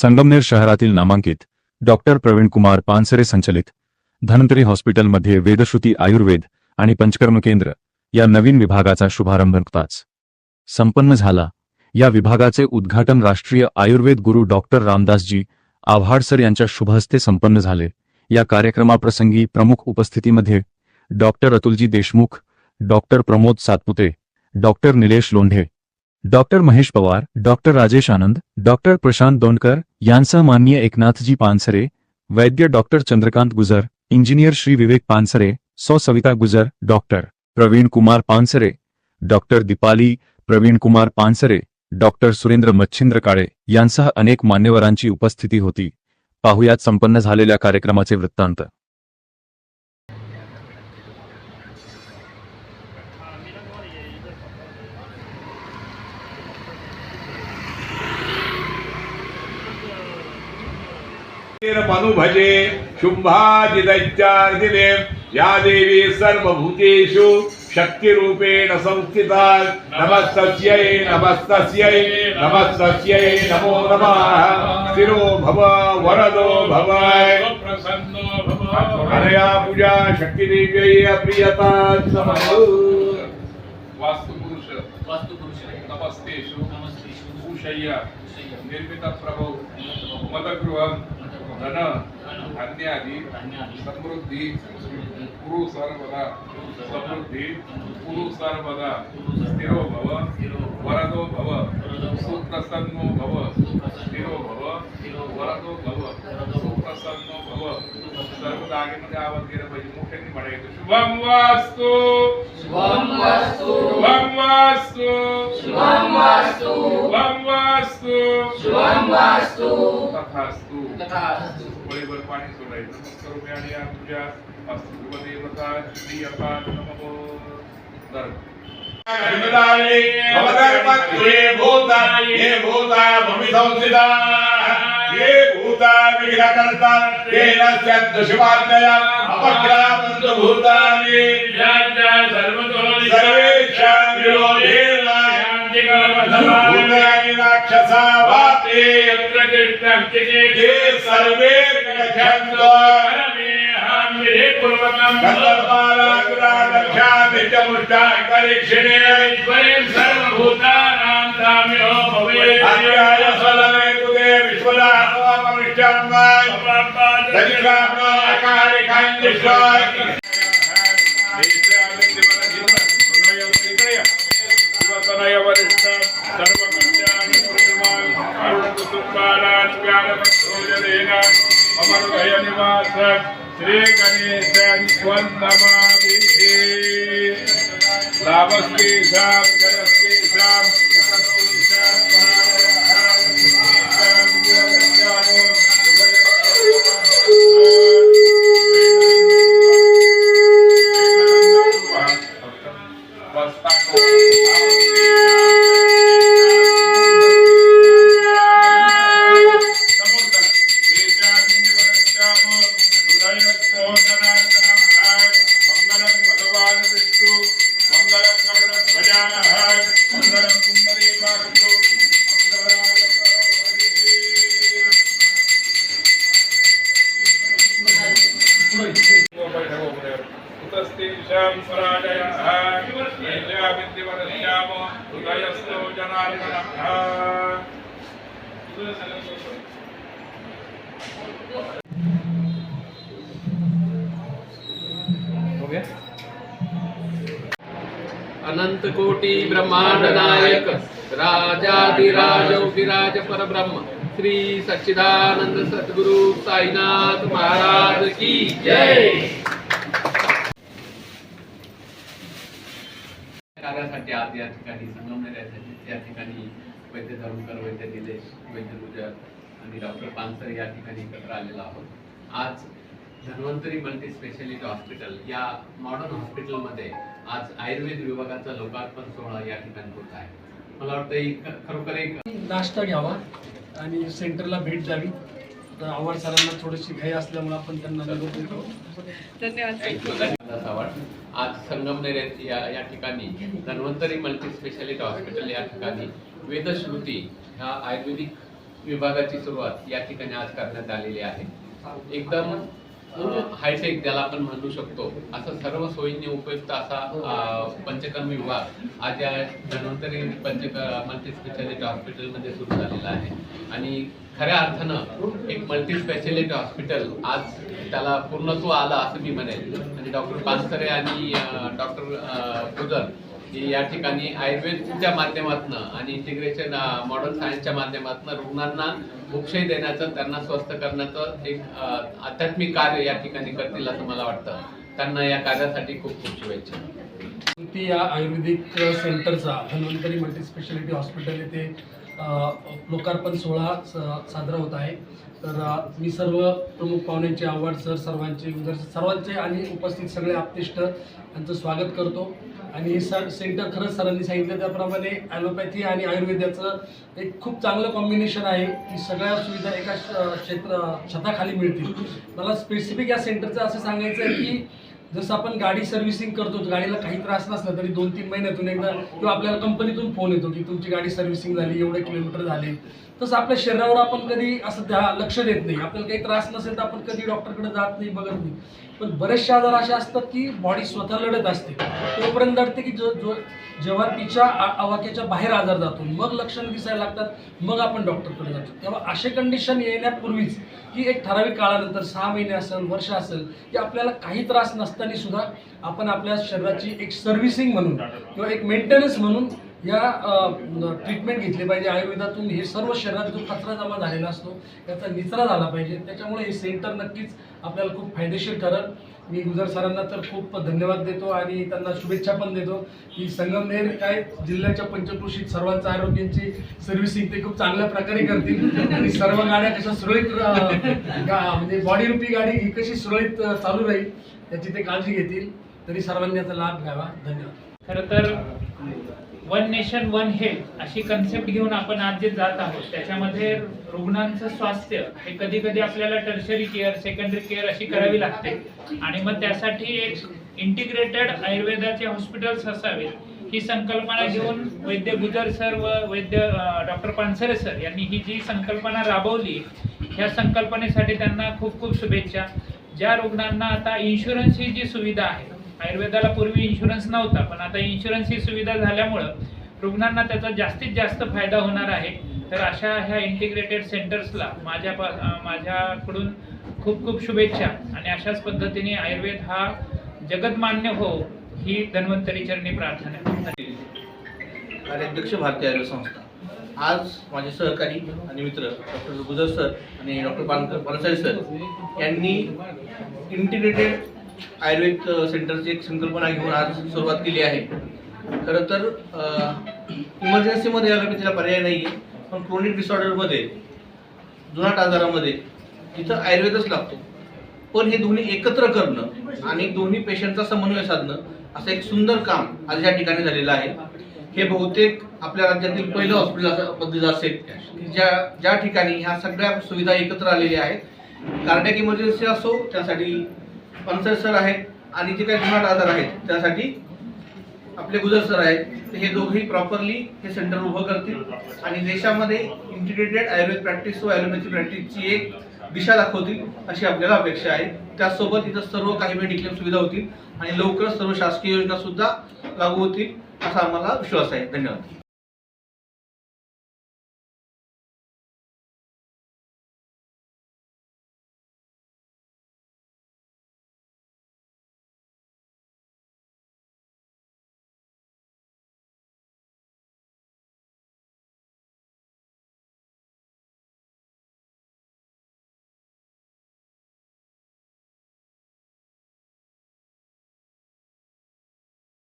संगमनेर शहरातील नामांकित डॉक्टर प्रवीणकुमार पानसरे संचलित धन्वंतरी हॉस्पिटलमध्ये वेदश्रुती आयुर्वेद आणि पंचकर्म केंद्र या नवीन विभागाचा शुभारंभ नुकताच संपन्न झाला। या विभागाचे उद्घाटन राष्ट्रीय आयुर्वेद गुरु डॉक्टर रामदासजी आव्हाडसर यांच्या शुभहस्ते संपन्न झाले। या कार्यक्रमाप्रसंगी प्रमुख उपस्थितीमध्ये doctor Atulji Deshmukh, doctor Pramod Satpute, doctor Nilesh Londhe, doctor Mahesh Pawar, doctor Rajesh Anand, doctor Prashant Dondkar यांसह माननीय एकनाथजी पानसरे, वैद्य डॉक्टर चंद्रकांत गुजर, इंजिनियर श्री विवेक पानसरे, सौ Savita Gujar, doctor Pravin Kumar Pansare, doctor Deepali Pravin Kumar Pansare, doctor Surendra Machhindra Kale यांसह अनेक मान्यवरांची उपस्थिती होती। पाहुयात संपन्न झालेल्या कार्यक्रमाचे वृत्तांत। मनु भजे शुंभाजिदैत्यार्दिने या देवी सर्वभूतेषु शक्तिरूपेण संस्थिता नमस्तस्यै नमस्तस्यै नमस्तस्यै नमो नमः। स्थिरो भव वरदो भव प्रसन्नो भव। अनया पूजा शक्तिदेव्यै अप्रियता समः। वास्तुपुरुष नमस्तेषु भूषय्य निर्मित प्रभो मदगृहं धन धान्यादि समृद्धि कुरु सर्वदा समृद्धि कुरु सर्वदा। स्थिरो भव वरदो भव सुप्रसन्नो भव। स्थिरो भव वरदो भव सुप्रसन्नो भव। सर्व जागेमध्ये आवाज गेला पाहिजे, मोठ्याने म्हणायचं शुभम वास्तु शुभम वास्तु शुभम वास्तु शुभम वास्तु शुभम वास्तु शुभम वास्तु तथास्तु तथास्तु। बळीवर पाणी सोडायचं। नमस्कार आणि या तुझ्या वास्तुदेवता श्री अपार नमो दर ये भूता भूमि संस्थिता ये भूता विघ्नकर्ता येन स्यात् शिवाज्ञया अपक्रामन्तु भूतानि सर्वेषां विरोधेन भूतानि राक्षसा वाते यत्र कृष्णं चिते सर्वे गच्छन्तो गन्धर्वाराग्रादक्षामि च मुष्टां करिष्ये ईश्वरेण सर्वभूतानां साम्यो भवेत्। अध्याय फलमे तुते विश्वदासवापमिष्टं दधिकामकारिकाञ्जिष्वाय श्री गणेश वंदमामि। लाभस्ते शाम जयस्ते शाम अनंत कोटि ब्रह्मांड नायक राजाधिराज विराज परब्रह्म श्री सच्चिदानंद सद्गुरु साईनाथ महाराज की जय। कार्यासाठी आज या ठिकाणी संगमनेर या ठिकाणी वैद्य धर्मकर, वैद्य निलेश, वैद्य गुजर आणि डॉक्टर पानसरे या ठिकाणी एकत्र आलेलो आहोत। आज धन्वंतरी मल्टी स्पेशालिटी हॉस्पिटल या मॉडर्न हॉस्पिटलमध्ये आज आयुर्वेद विभागाचा लोकार्पण सोहळा या ठिकाणी होत आहे। मला वाटतं खरोखर एक नाश्ता घ्यावा आणि सेंटरला भेट द्यावी। आव्हाड सरांना थोडीशी घाई असल्यामुळे आपण त्यांना निरोप देतो। धन्यवाद। आज संगमनेर या ठिकाणी धन्वंतरी मल्टी स्पेशालिटी हॉस्पिटल या ठिकाणी वेदश्रुती ह्या आयुर्वेदिक विभागाची सुरुवात या ठिकाणी आज करण्यात आलेली आहे. एकदम हायटेक ज्याला आपण म्हणू शकतो असं सर्व सोयींनी उपयुक्त असा पंचकर्म विभाग आज या धन्वंतरी मल्टी स्पेशालिटी हॉस्पिटलमध्ये सुरू झालेला आहे. आणि खऱ्या अर्थानं एक मल्टी स्पेशालिटी हॉस्पिटल आज त्याला पूर्णत्व आलं असं मी म्हणेल. आणि डॉक्टर पानसरे आणि डॉक्टर गुजर या ठिकाणी आयुर्वेदच्या माध्यमातून आणि इंटिग्रेशन मॉडर्न सायन्सच्या माध्यमातून रुग्णांना उपशय देण्याचं, त्यांना स्वस्थ करण्याचं एक आध्यात्मिक कार्य या ठिकाणी करतील असं मला वाटतं. त्यांना या कार्यासाठी खूप खूप शुभेच्छा. ती या आयुर्वेदिक सेंटरचा धन्वंतरी मल्टी स्पेशालिटी हॉस्पिटल येथे लोकार्पण सोहळा साजरा होत आहे. तर मी सर्व प्रमुख पाहुण्यांचे, आव्हाड सर सर्वांचे आणि उपस्थित सगळे आप्तेष्ट यांचं स्वागत करतो. आणि हे सेंटर खरंच सरांनी सांगितलं त्याप्रमाणे ॲलोपॅथी आणि आयुर्वेदाचं एक खूप चांगलं कॉम्बिनेशन आहे की सगळ्या सुविधा एका छताखाली मिळतील. मला स्पेसिफिक या सेंटरचं असं सांगायचं आहे की जसं आपण गाडी सर्व्हिसिंग करतो, गाडीला काही त्रास नसला तरी 2-3 महिन्यातून एकदा किंवा आपल्याला कंपनीतून फोन येतो की तुमची गाडी सर्व्हिसिंग झाली, एवढे किलोमीटर झाले. तसं आपल्या शरीरावर आपण कधी असं लक्ष देत नाही. आपल्याला काही त्रास नसेल तर आपण कधी डॉक्टरकडे जात नाही, बघत नाही. पण बरेचसे आजार असे असतात की बॉडी स्वतः लढत असते, तोपर्यंत लढते की जेव्हा तिच्या आवाक्याच्या बाहेर आजार जातो, मग लक्षणं दिसायला लागतात, मग आपण डॉक्टरकडे जातो. तेव्हा असे कंडिशन येण्यापूर्वीच की एक ठराविक काळानंतर 6 महिने असेल, वर्ष असेल, की आपल्याला काही त्रास नसताना सुद्धा आपण आपल्या शरीराची एक सर्व्हिसिंग म्हणून किंवा एक मेंटेनन्स म्हणून या ट्रीटमेंट घेतली पाहिजे. आयुर्वेदातून हे सर्व शरीरात जो कचरा जमा झालेला असतो त्याचा निचरा झाला पाहिजे. त्याच्यामुळे हे सेंटर नक्कीच आपल्याला खूप फायदेशीर ठरेल. मी गुजर सरांना तर खूप धन्यवाद देतो आणि त्यांना शुभेच्छा पण देतो की संगमनेर काय जिल्ह्याच्या पंचक्रोशीत सर्वांचं आरोग्याची सर्व्हिसिंग ते खूप चांगल्या प्रकारे करतील आणि सर्व गाड्या कशा सुरळीत म्हणजे बॉडी रूपी गाडी ही कशी सुरळीत चालू राहील याची ते काळजी घेतील. तरी सर्वांनी याचा लाभ घ्यावा. धन्यवाद. खरं तर वन नेशन वन हेल्थ अशी कन्सेप्ट घेऊन आपण आज जे जात आहोत त्याच्यामध्ये रुग्णांचं स्वास्थ्य हे कधी कधी आपल्याला टर्शरी केअर, सेकंडरी केअर अशी करावी लागते. आणि मग त्यासाठी एक इंटिग्रेटेड आयुर्वेदाचे हॉस्पिटल्स असावेत ही संकल्पना घेऊन वैद्य गुजर सर व वैद्य डॉक्टर पानसरे सर यांनी ही जी संकल्पना राबवली, ह्या संकल्पनेसाठी त्यांना खूप खूप शुभेच्छा. ज्या रुग्णांना आता इन्शुरन्स ही जी सुविधा आहे, आयुर्वेदाला पूर्वी इन्शुरन्स नव्हता, पण आता इन्शुरन्स ही सुविधा झाल्यामुळं रुग्णांना त्याचा जास्तीत जास्त फायदा होणार आहे. तर अशा ह्या इंटिग्रेटेड सेंटर्सला माझ्याकडून खूप खूप शुभेच्छा. आणि अशाच पद्धतीने आयुर्वेद हा जगतमान्य हो ही धन्वंतरी चरणी प्रार्थना. कार्याध्यक्ष भारतीय आयुर्वेद संस्था. आज माझे सहकारी आणि मित्र डॉक्टर गुजर सर आणि डॉक्टर पानसरे सर यांनी इंटिग्रेटेड आयुर्वेद सेंटरची एक संकल्पना घेऊन आज सुरुवात केली आहे. खरं तर इमर्जन्सीमध्ये ॲलोपॅथीला पर्याय नाही आहे, पण क्रोनिक डिसऑर्डरमध्ये, जुनाट आजारामध्ये तिथं आयुर्वेदच लागतो. पण हे दोन्ही एकत्र करणं आणि दोन्ही पेशंटचा समन्वय साधणं असं एक सुंदर काम आज या ठिकाणी झालेलं आहे. हे बहुतेक आपल्या राज्यातील पहिलं हॉस्पिटल पद्धती असेल की ज्या ठिकाणी ह्या सगळ्या सुविधा एकत्र आलेल्या आहेत. कार्डियक इमर्जन्सी असो त्यासाठी पानसरे सर आहेत आणि जे काही जुनाट आजार आहेत त्यासाठी आपले गुजर सर आहेत. हे दोघेही प्रॉपरली हे सेंटर उभं करतील आणि देशामध्ये इंटिग्रेटेड आयुर्वेद प्रॅक्टिस व ॲलोपॅथी प्रॅक्टिसची एक दिशा दाखवतील अशी आपल्याला अपेक्षा आहे. त्याचसोबत इथं सर्व काही मेडिक्लेम सुविधा होतील आणि लवकरच सर्व शासकीय योजना सुद्धा लागू होतील असा आम्हाला विश्वास आहे. धन्यवाद.